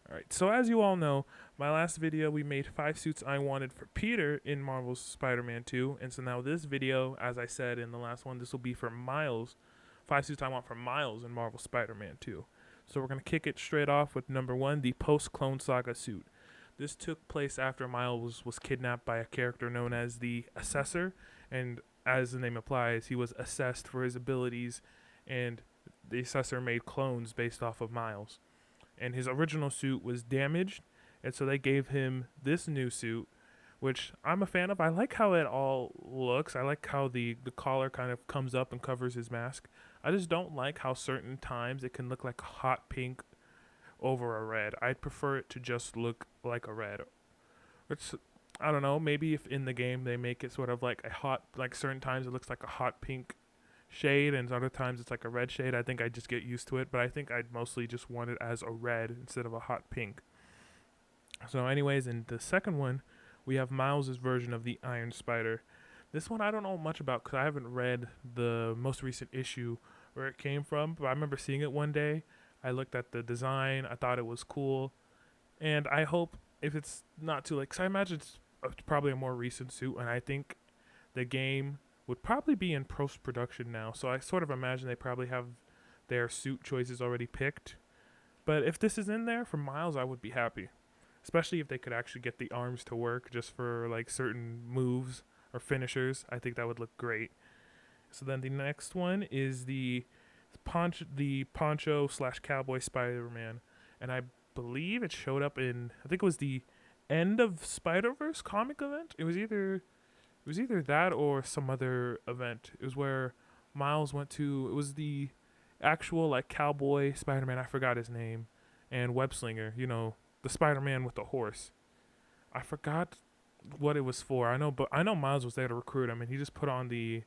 Alright, so as you all know, my last video we made 5 suits I wanted for Peter in Marvel's Spider-Man 2, and so now this video, as I said in the last one, this will be for Miles. 5 suits I want for Miles in Marvel Spider-Man 2. So we're going to kick it straight off with number 1, the post-Clone Saga suit. This took place after Miles was kidnapped by a character known as the Assessor, and as the name implies, he was assessed for his abilities, and the Assessor made clones based off of Miles, and his original suit was damaged, and so they gave him this new suit, which I'm a fan of. I like how it all looks. I like how the collar kind of comes up and covers his mask. I just don't like how certain times it can look like a hot pink over a red. I'd prefer it to just look like a red. It's, I don't know, maybe if in the game they make it sort of like a hot, like certain times it looks like a hot pink shade and other times it's like a red shade. I think I just get used to it, but I think I'd mostly just want it as a red instead of a hot pink. So anyways, in the second one, we have Miles's version of the Iron Spider. This one I don't know much about because I haven't read the most recent issue where it came from, but I remember seeing it one day. I looked at the design, I thought it was cool, and I hope if it's not too late, because I imagine it's probably a more recent suit, and I think the game would probably be in post production now. So I sort of imagine they probably have their suit choices already picked. But if this is in there for Miles, I would be happy, especially if they could actually get the arms to work just for like certain moves or finishers. I think that would look great. So then the next one is the poncho slash cowboy Spider-Man, and I believe it showed up in, I think it was the end of Spider-Verse comic event. It was either that or some other event. It was where Miles went to. It was the actual like cowboy Spider-Man. I forgot his name, and web slinger. The Spider-Man with the horse. I forgot what it was for. But I know Miles was there to recruit him, and he just put on the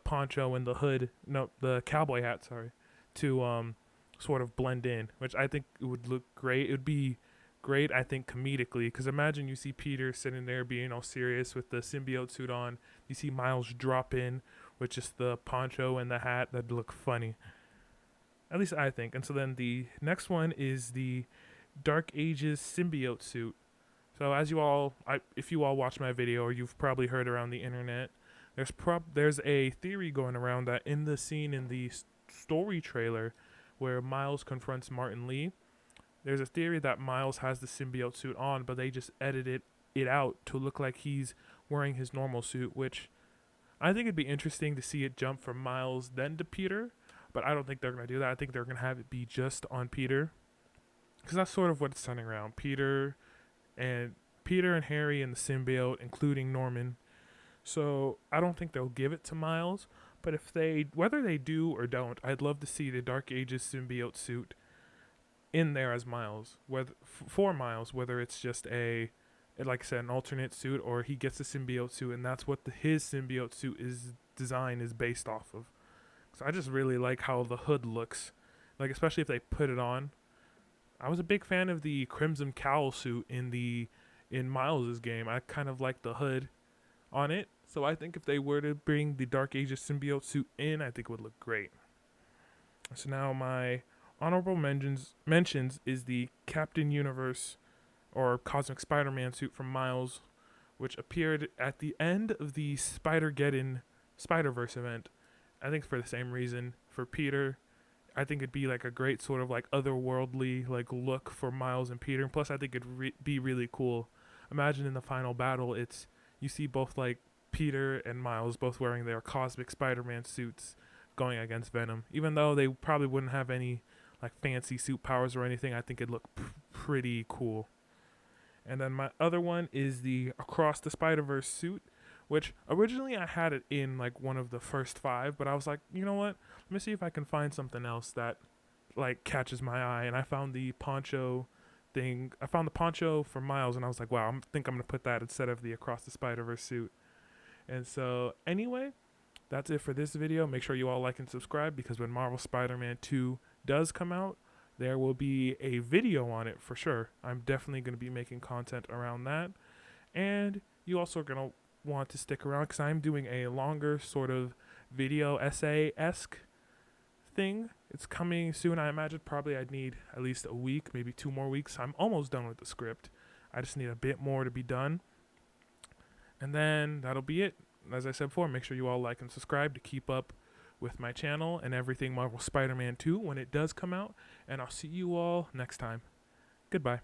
poncho and the hood. No, the cowboy hat. Sorry, to sort of blend in, which I think it would look great. It would be great, I think, comedically, because imagine you see Peter sitting there being all serious with the symbiote suit on. You see Miles drop in with just the poncho and the hat. That'd look funny. At least I think. And so then the next one is the Dark Ages symbiote suit. So as if you all watch my video, or you've probably heard around the internet, there's a theory going around that in the scene in the story trailer where Miles confronts Martin Lee, there's a theory that Miles has the symbiote suit on, but they just edited it out to look like he's wearing his normal suit, which I think it'd be interesting to see it jump from Miles then to Peter, but I don't think they're going to do that. I think they're going to have it be just on Peter, because that's sort of what it's centering around. And Peter and Harry and the symbiote, including Norman. So I don't think they'll give it to Miles, but whether they do or don't, I'd love to see the Dark Ages symbiote suit in there as Miles, for Miles, whether it's just like I said, an alternate suit, or he gets a symbiote suit, and that's what his symbiote suit design is based off of. So I just really like how the hood looks, like especially if they put it on. I was a big fan of the Crimson Cowl suit in Miles's game. I kind of like the hood on it, so I think if they were to bring the Dark Ages symbiote suit in, I think it would look great. So now my honorable mentions is the Captain Universe or Cosmic Spider-Man suit from Miles, which appeared at the end of the Spider-Geddon Spider-Verse event. I think for the same reason for Peter, I think it'd be like a great sort of like otherworldly like look for Miles and Peter. And plus, I think it'd be really cool. Imagine in the final battle, you see both like Peter and Miles both wearing their Cosmic Spider-Man suits going against Venom. Even though they probably wouldn't have any like fancy suit powers or anything, I think it'd look pretty cool. And then my other one is the Across the Spider-Verse suit, which originally I had it in like one of the first 5, but I was like, you know what? Let me see if I can find something else that like catches my eye. And I found the poncho thing. I found the poncho for Miles, and I was like, wow, I think I'm gonna put that instead of the Across the Spider-Verse suit. And so anyway, that's it for this video. Make sure you all like and subscribe, because when Marvel Spider-Man 2 does come out, there will be a video on it for sure. I'm definitely going to be making content around that. And you also are going to want to stick around, because I'm doing a longer sort of video essay-esque thing. It's coming soon. I imagine probably I'd need at least a week, maybe 2 more weeks. I'm almost done with the script. I just need a bit more to be done. And then that'll be it. As I said before, make sure you all like and subscribe to keep up with my channel and everything Marvel Spider-Man 2 when it does come out. And I'll see you all next time. Goodbye.